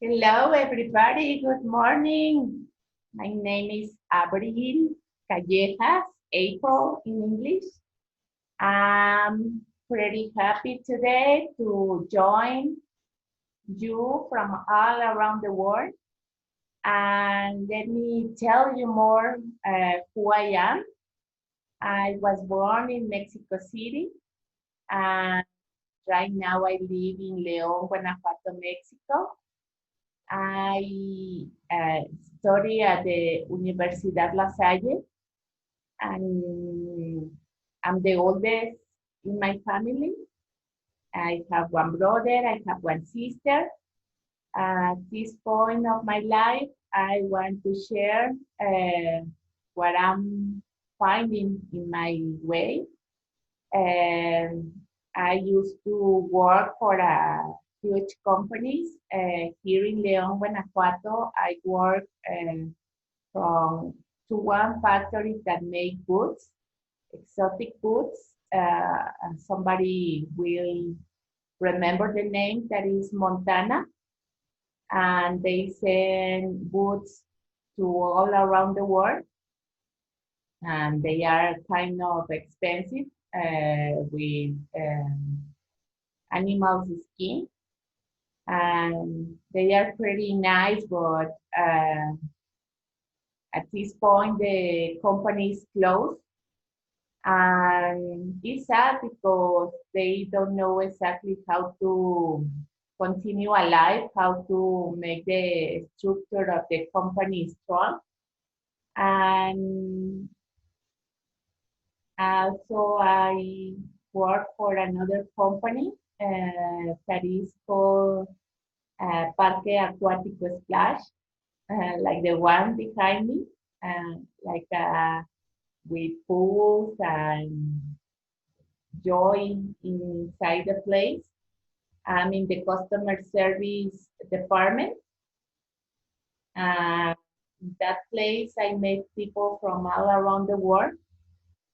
Hello, everybody. Good morning. My name is Abril Callejas, April in English. I'm pretty happy today to join you from all around the world. And let me tell you more who I am. I was born in Mexico City, and right now I live in León, Guanajuato, Mexico. I study at the Universidad La Salle, and I'm the oldest in my family. I have one brother, I have one sister. At this point of my life, I want to share what I'm finding in my way. I used to work for a huge companies here in León, Guanajuato. I work from to one factory that make goods, exotic goods. Somebody will remember the name, that is Montana. And they send goods to all around the world. And they are kind of expensive with animals' skin. And they are pretty nice, but at this point the company is closed. And it's sad because they don't know exactly how to continue alive, how to make the structure of the company strong. And also I work for another company that is called Parque Acuático Splash, like the one behind me, like with pools and joy inside the place. I'm in the customer service department. In that place, I met people from all around the world.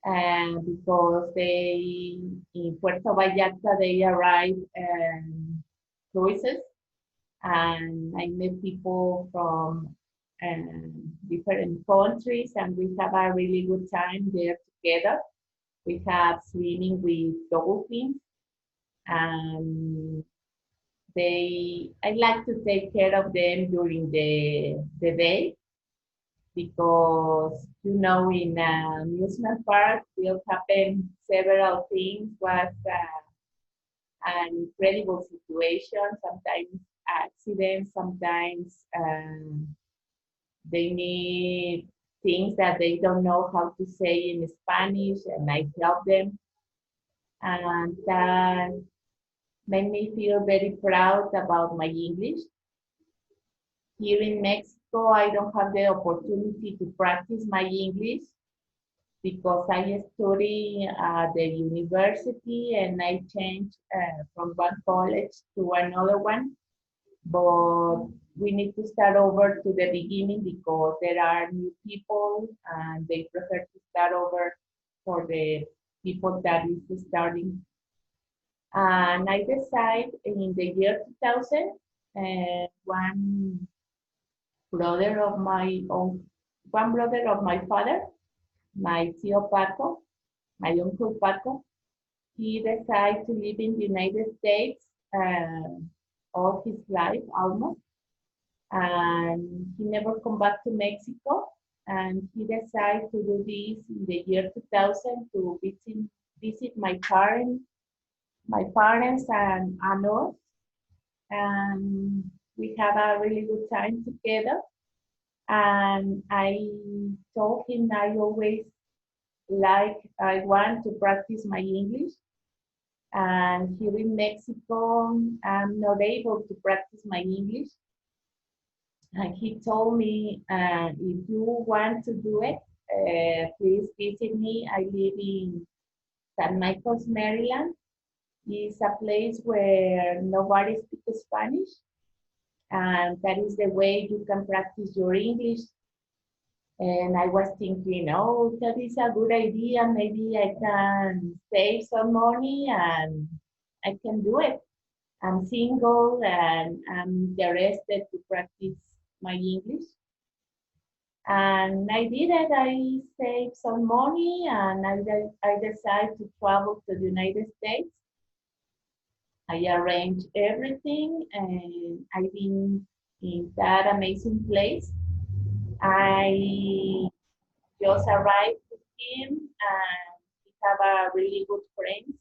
And because they, in Puerto Vallarta, they arrive cruises. And I met people from different countries, and we have a really good time there together. We have swimming with dolphins, and I like to take care of them during the day, because in an amusement park will happen several things. Was an incredible situation, sometimes accidents, sometimes they need things that they don't know how to say in Spanish, and I help them. And that made me feel very proud about my English. Here in Mexico, I don't have the opportunity to practice my English because I study at the university and I changed from one college to another one. But we need to start over to the beginning because there are new people and they prefer to start over for the people that is starting. And I decided in the year 2000, one brother of my father, my tío Paco, my uncle Paco, he decided to live in the United States all his life almost. And he never come back to Mexico. And he decided to do this in the year 2000 to visit my parents and us, and we have a really good time together. And I told him I always I want to practice my English. And here in Mexico, I'm not able to practice my English. And he told me, if you want to do it, please visit me. I live in San Michael's, Maryland. It's a place where nobody speaks Spanish, and that is the way you can practice your English. And I was thinking, oh, that is a good idea. Maybe I can save some money and I can do it. I'm single and I'm interested to practice my English. And I did it. I saved some money and I decided to travel to the United States. I arranged everything and I've been in that amazing place. I just arrived with him and we have a really good friends.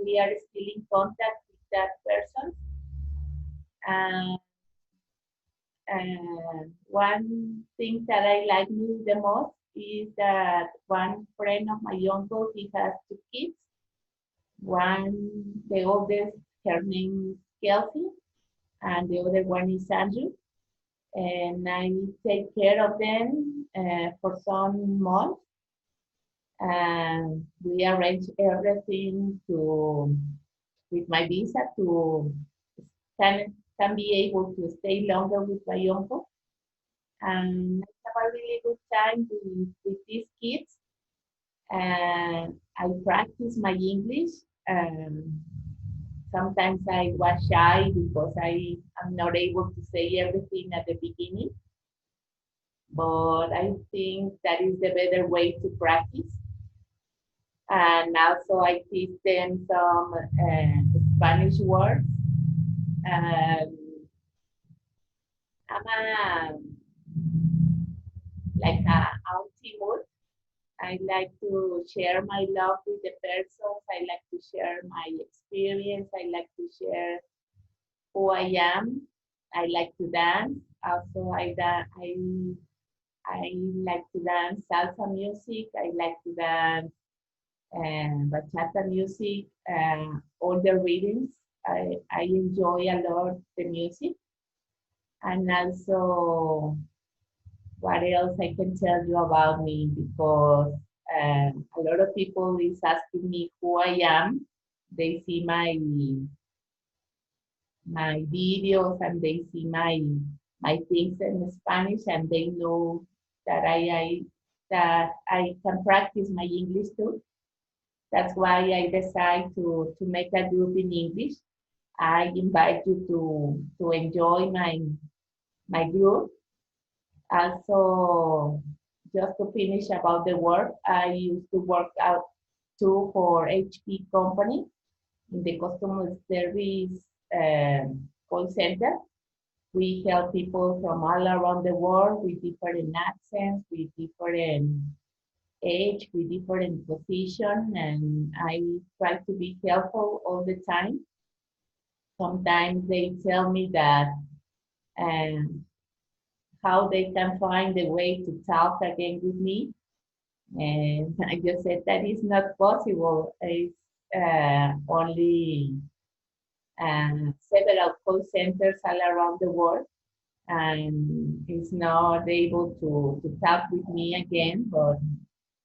We are still in contact with that person. And one thing that I like me the most is that one friend of my uncle, he has two kids. One, the oldest, her name is Kelsey, and the other one is Andrew. And I take care of them for some months. And we arrange everything to with my visa to can be able to stay longer with my uncle. And I have a really good time with these kids. And I practice my English. Um, Sometimes I was shy because I am not able to say everything at the beginning, but I think that is the better way to practice. And also I teach them some Spanish words. Um, I'm like a auntie mood. I like to share my love with the persons. I like to share my experience. I like to share who I am. I like to dance. Also, I like to dance salsa music. I like to dance bachata music. All the rhythms. I enjoy a lot the music. And also, what else I can tell you about me? Because a lot of people is asking me who I am. They see my videos and they see my things in Spanish and they know that I can practice my English too. That's why I decide to make a group in English. I invite you to enjoy my group. Also, just to finish about the work, I used to work out too for HP company in the customer service call center. We help people from all around the world with different accents, with different age, with different position, and I try to be helpful all the time. Sometimes they tell me that um, how they can find a way to talk again with me, and I just said that is not possible. It's only several call centers all around the world and is not able to talk with me again, but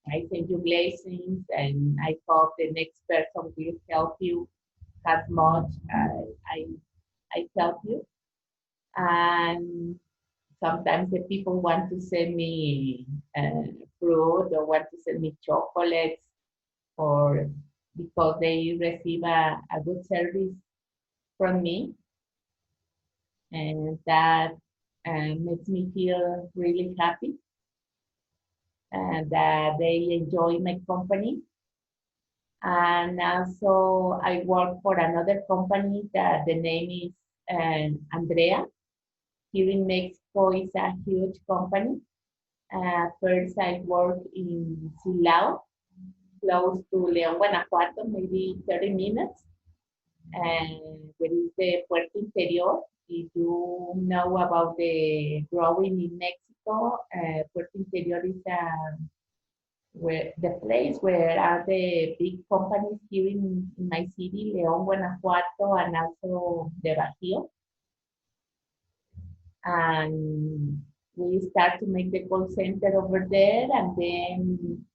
I send you blessings and I hope the next person will help you as much as I help you. And sometimes the people want to send me fruit or want to send me chocolates or because they receive a good service from me. And that makes me feel really happy and that they enjoy my company. And also, I work for another company that the name is Andrea. Here in Mexico, it's a huge company. First, I worked in Silao. close to León, Guanajuato, maybe 30 minutes. And where is the Puerto Interior. If you know about the growing in Mexico, Puerto Interior is where the place where are the big companies here in my city, León, Guanajuato, and also the Bajío. And we start to make the call center over there, and then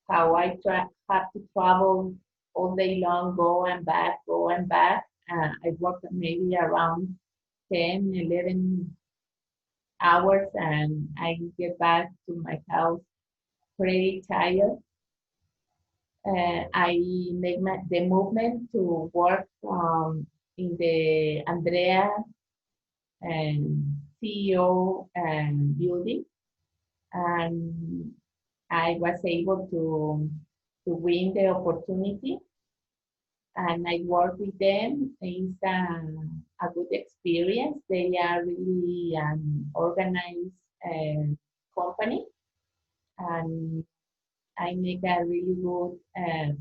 how have to travel all day long, go and back, go and back. I worked maybe around 10, 11 hours, and I get back to my house pretty tired. I make the movement to work in the Andrea and CEO and building, and I was able to win the opportunity, and I work with them. It's a good experience. They are really an organized company, and I make a really good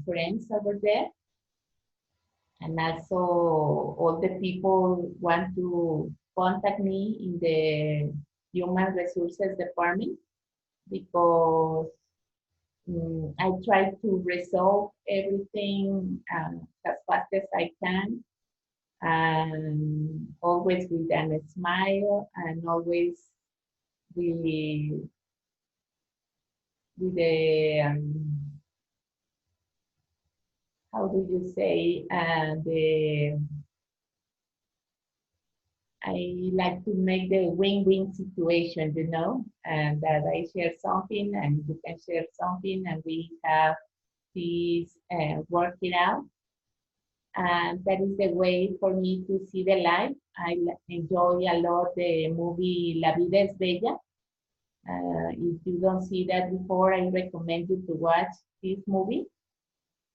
friends over there. And also, all the people want to contact me in the human resources department because I try to resolve everything as fast as I can, and always with a smile, and always with the how do you say the I like to make the win-win situation, and that I share something and you can share something, and we have this work it out. And that is the way for me to see the life. I enjoy a lot the movie La Vida es Bella. If you don't see that before, I recommend you to watch this movie.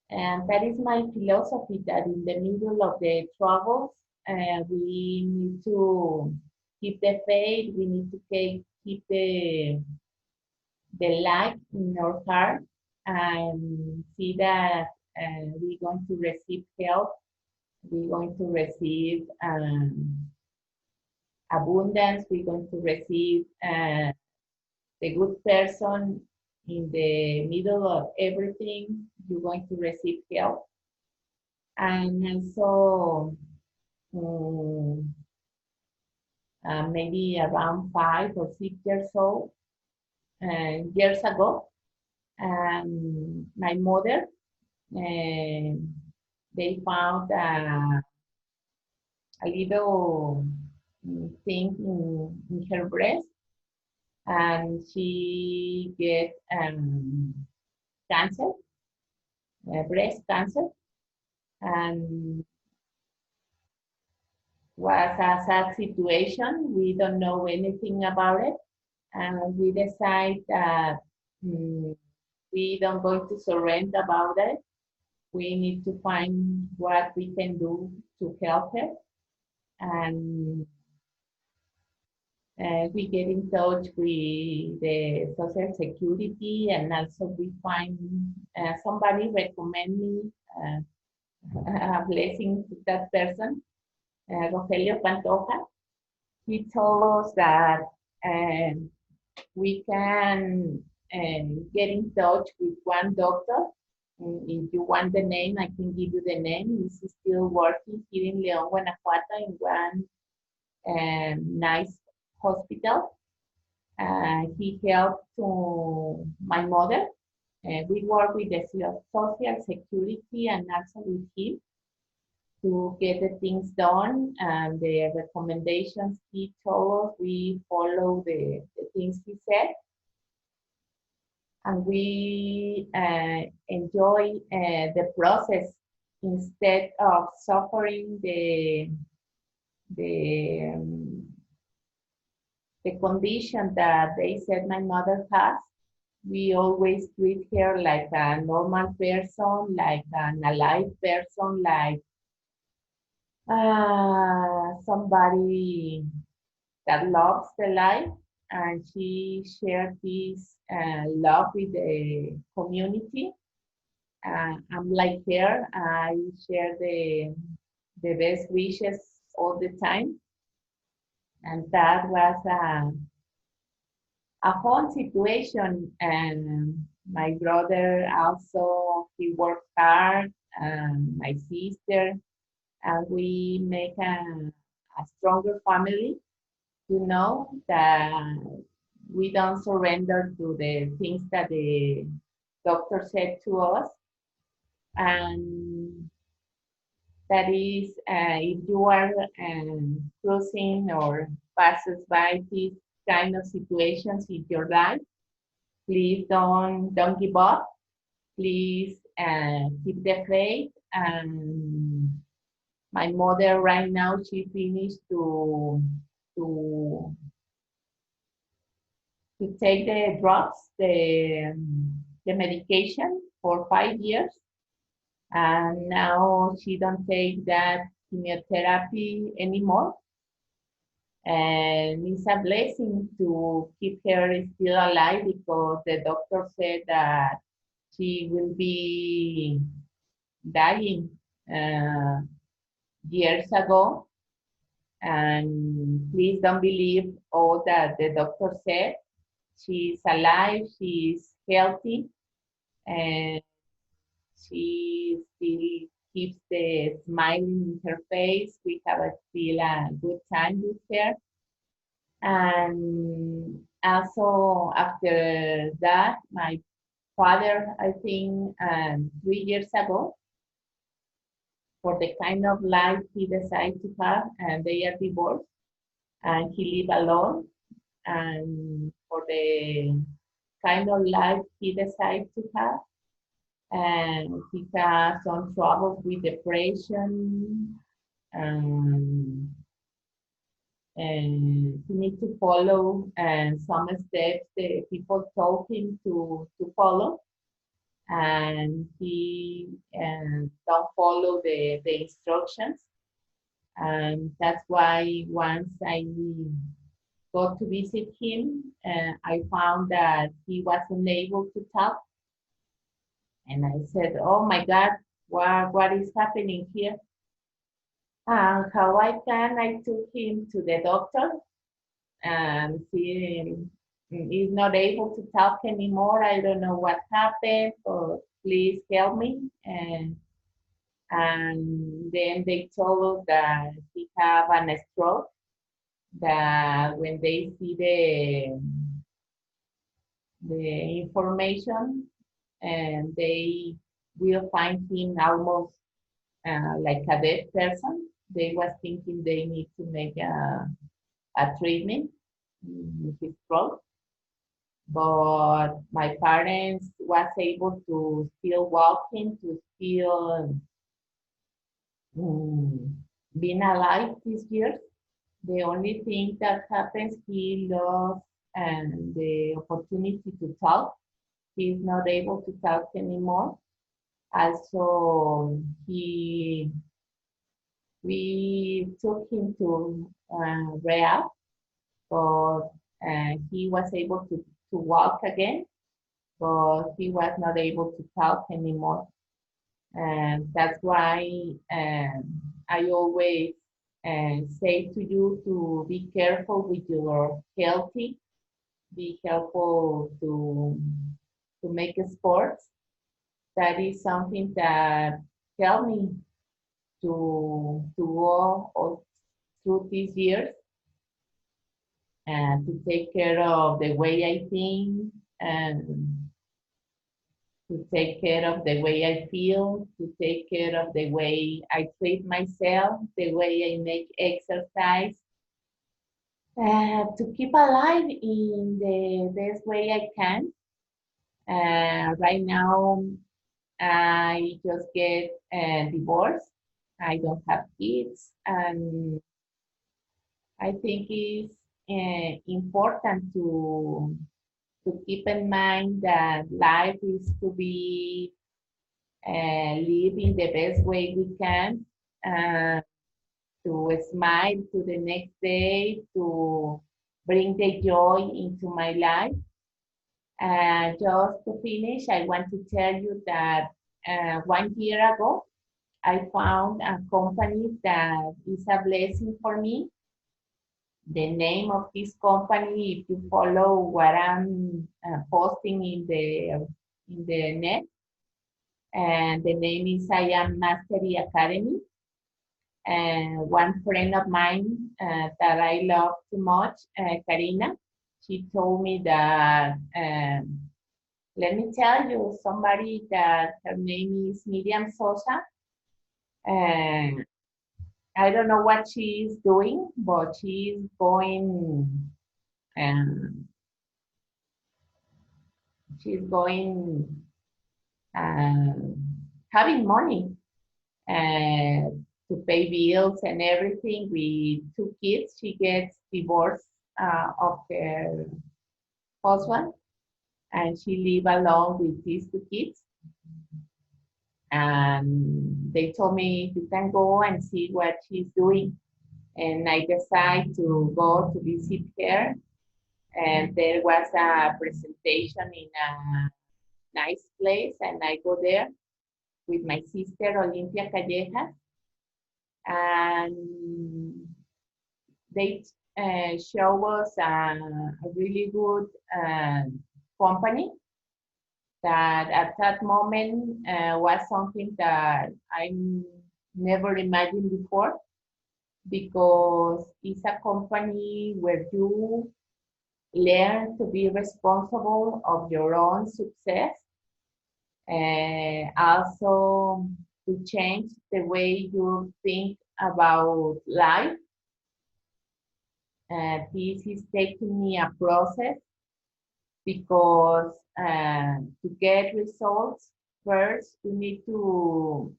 And that is my philosophy, that in the middle of the troubles, we need to keep the faith, we need to keep the light in our heart, and see that we're going to receive help, we're going to receive abundance, we're going to receive the good person in the middle of everything, you're going to receive help. And also, maybe around 5 or 6 years old, years ago, my mother, they found a little thing in her breast, and she get cancer, breast cancer, and was a sad situation. We don't know anything about it, and we decide that we don't going to surrender about it. We need to find what we can do to help her, and we get in touch with the Social Security, and also we find somebody recommend me a blessing to that person, Rogelio Pantoja. He told us that we can get in touch with one doctor. If you want the name, I can give you the name. He's still working here in León, Guanajuato, in one nice hospital. He helped to my mother. We work with the Social Security and also with him to get the things done, and the recommendations he told us, we follow the things he said, and we enjoy the process instead of suffering the condition that they said my mother has. We always treat her like a normal person, like an alive person, like somebody that loves the life. and she shared this love with the community. I'm like her. I share the best wishes all the time, and that was a fun situation. And my brother also he worked hard, and my sister, and we make a stronger family. You know that we don't surrender to the things that the doctor said to us, and that is if you are cruising or passes by these kind of situations in your life, please don't give up. Please keep the faith. And my mother right now she finished to to take the drugs, the medication for 5 years, and now she don't take that chemotherapy anymore. And it's a blessing to keep her still alive because the doctor said that she will be dying uh, years ago. And please don't believe all that the doctor said. She's alive, she's healthy, and she still keeps the smile in her face. We have still a good time with her. And also after that, my father, I think 3 years ago, for the kind of life he decided to have, and they are divorced, and he live alone. And for the kind of life he decided to have, and he has some trouble with depression, um, and he needs to follow some steps the people told him to follow, and he don't follow the instructions. And that's why once I got to visit him, I found that he was unable to talk. And I said, oh my God, what is happening here? How I can, I took him to the doctor, and he is not able to talk anymore. I don't know what happened, but please help me. And then they told us that he have an stroke, that when they see the information, and they will find him almost like a dead person. They was thinking they need to make a treatment in his throat. But my parents was able to still walking, to still um, being alive these years. The only thing that happens, he lost the opportunity to talk. He's not able to talk anymore. Also, we took him to rehab, but he was able to walk again, but he was not able to talk anymore. And that's why I always say to you to be careful with your healthy, be careful to make sports. That is something that helped me to go all through these years and to take care of the way I think, and to take care of the way I feel, to take care of the way I treat myself, the way I make exercise, to keep alive in the best way I can. Right now, I just get divorced. I don't have kids, and I think it's important to keep in mind that life is to be live in the best way we can, uh, to smile to the next day, to bring the joy into my life. And just to finish, I want to tell you that 1 year ago, I found a company that is a blessing for me. The name of this company, if you follow what I'm posting in the net, and the name is I Am Mastery Academy. And one friend of mine that I love too much, Karina, she told me that, let me tell you, somebody that her name is Miriam Sosa. And I don't know what she is doing, but she's going, um, she's going, um, having money uh, to pay bills and everything with 2 kids. She gets divorced of her husband, and she live alone with these 2 kids. And they told me you can go and see what she's doing. And I decided to go to visit her. And there was a presentation in a nice place, and I go there with my sister Olimpia Callejas, and they show us a really good company that at that moment was something that I never imagined before, because it's a company where you learn to be responsible of your own success, and also to change the way you think about life. This is taking me a process, because to get results, first you need to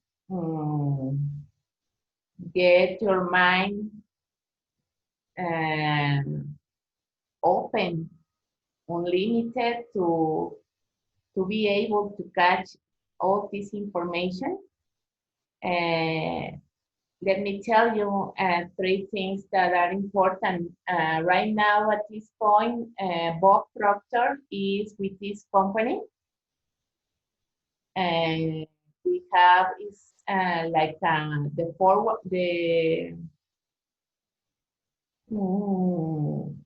get your mind open, unlimited, to be able to catch all this information. Let me tell you 3 things that are important. Right now, at this point, Bob Proctor is with this company, and we have is like the forward mm,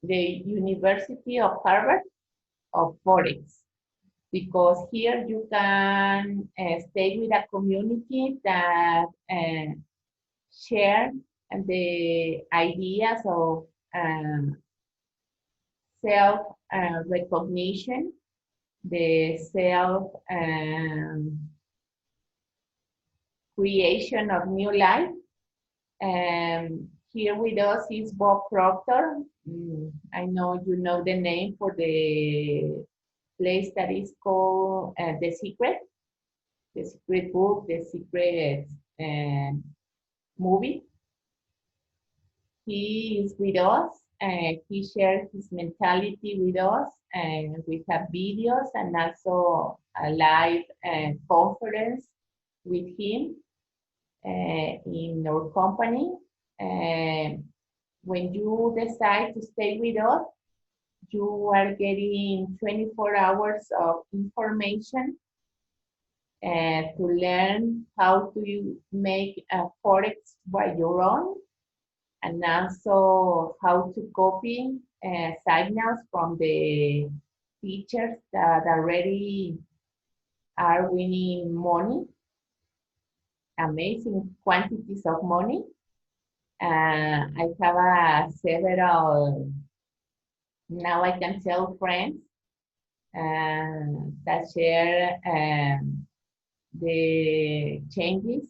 the University of Harvard of Forex, because here you can stay with a community that share the ideas of self recognition, the self creation of new life. Here with us is Bob Proctor. I know you know the name for the place that is called The Secret book, The Secret movie. He is with us. He shares his mentality with us, and we have videos and also a live conference with him in our company. When you decide to stay with us, you are getting 24 hours of information to learn how to make a Forex by your own, and also how to copy signals from the teachers that already are winning money, amazing quantities of money. I have several, now I can tell friends that share the changes.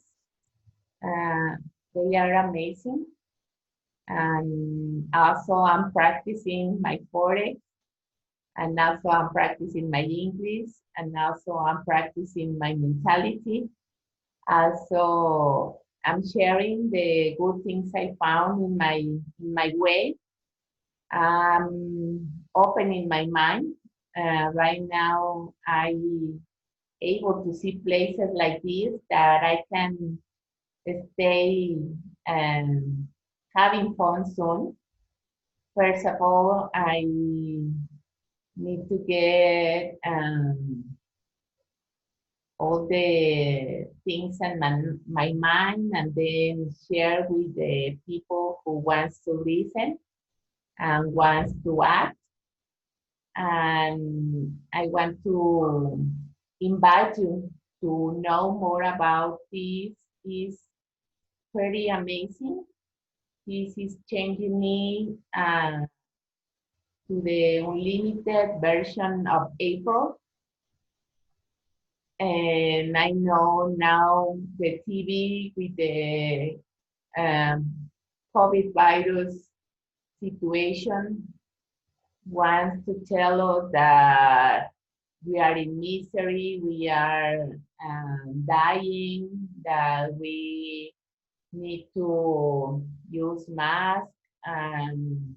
They are amazing. And also I'm practicing my Forex, and also I'm practicing my English, and also I'm practicing my mentality. Also, I'm sharing the good things I found in my way. I'm opening my mind. Right now, I able to see places like this that I can stay having fun soon. First of all, I need to get all the things in my mind and then share with the people who wants to listen and wants to act. And I want to invite you to know more about this. It's pretty amazing. This is changing me to the unlimited version of April. And I know now the TV with the um, COVID virus situation wants to tell us that we are in misery, we are dying, that we need to use masks, and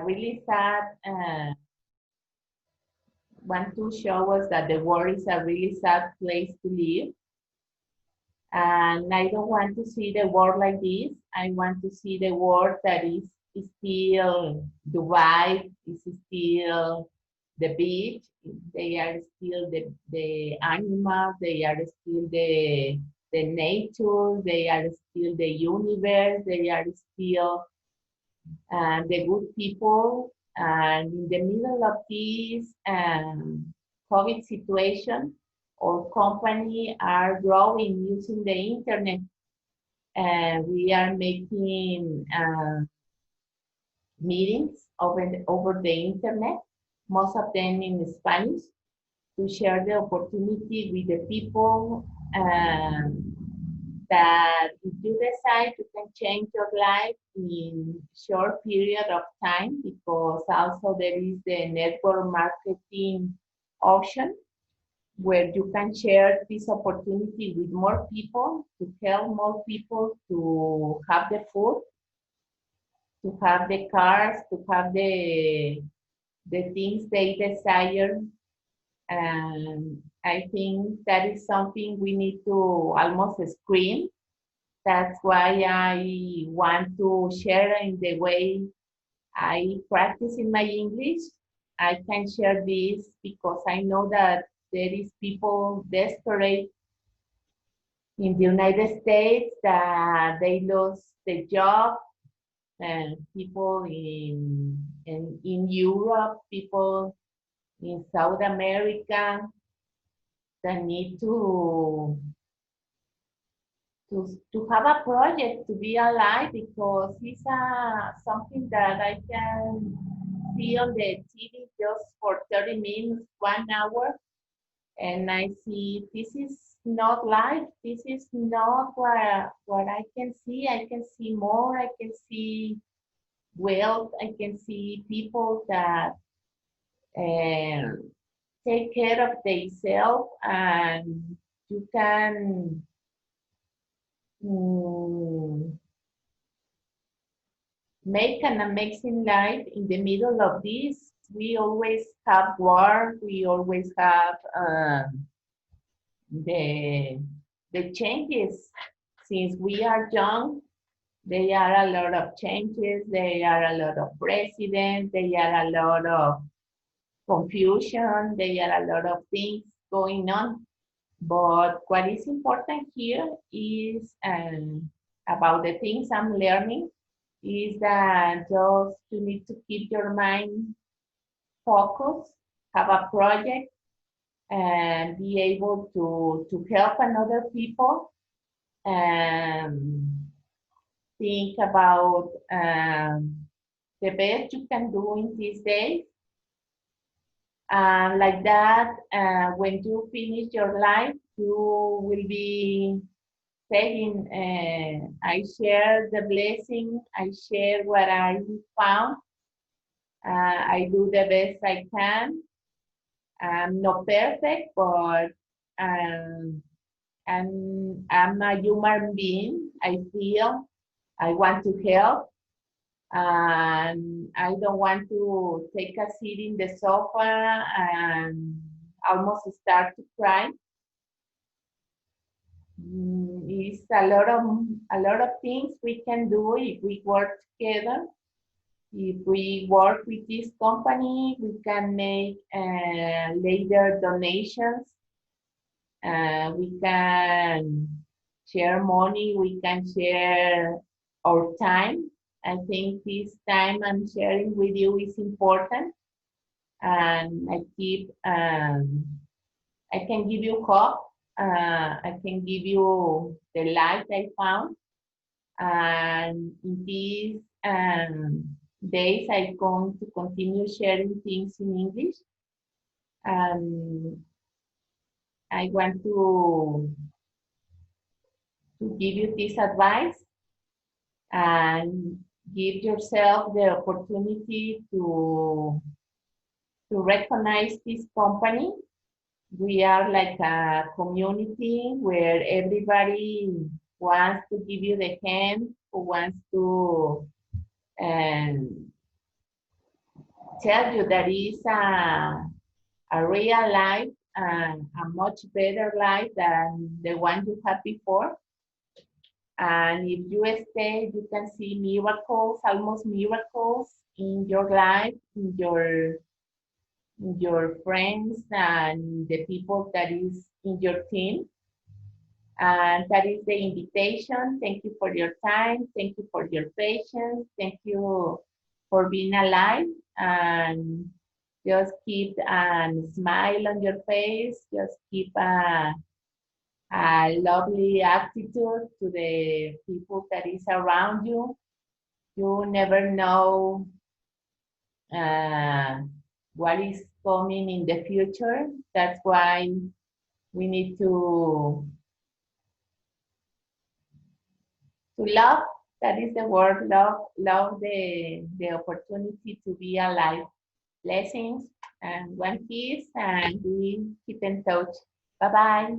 really sad. Want to show us that the world is a really sad place to live. And I don't want to see the world like this. I want to see the world that is still Dubai, is still the beach. They are still the animals, they are still the nature, they are still the universe, they are still the good people. And in the middle of this COVID situation, our company are growing using the internet. And we are making meetings over the internet, most of them in Spanish, to share the opportunity with the people that if you decide you can change your life in short period of time, because also there is the network marketing option where you can share this opportunity with more people, to help more people to have the food, to have the cars, to have the things they desire. And I think that is something we need to almost screen. That's why I want to share in the way I practice in my English. I can share this because I know that there is people desperate in the United States that they lost the job, and people in Europe, people in South America that need to have a project to be alive, because it's something that I can see on the TV just for 30 minutes, 1 hour, and I see this is not life. This is not what I can see. I can see more. I can see wealth. I can see people that take care of themselves, and you can mm, make an amazing life in the middle of this. We always have war. We always have the the changes. Since we are young, there are a lot of changes. There are a lot of presidents. There are a lot of confusion. There are a lot of things going on. But what is important here is about the things I'm learning is that just you need to keep your mind focused, have a project, and be able to help another people, and think about the best you can do in these days. Like that, when you finish your life, you will be saying, I share the blessing, I share what I found, I do the best I can. I'm not perfect, but um, I'm a human being. I feel I want to help, and I don't want to take a seat in the sofa and almost start to cry. It's a lot of things we can do if we work together. If we work with this company, we can make later donations. We can share money, we can share our time. I think this time I'm sharing with you is important. And I can give you hope. I can give you the light I found. And in these days, I'm going to continue sharing things in English. And I want to give you this advice and give yourself the opportunity to recognize this company. We are like a community where everybody wants to give you the hand, who wants to um, tell you that is a real life and a much better life than the one you had before. And if you stay, you can see miracles, almost miracles in your life, in your friends and the people that is in your team. And that is the invitation. Thank you for your time. Thank you for your patience. Thank you for being alive. And just keep a smile on your face. Just keep a lovely attitude to the people that is around you. You never know uh, what is coming in the future. That's why we need to love. That is the word love. Love the opportunity to be alive. Blessings and one kiss, and we keep in touch. Bye bye.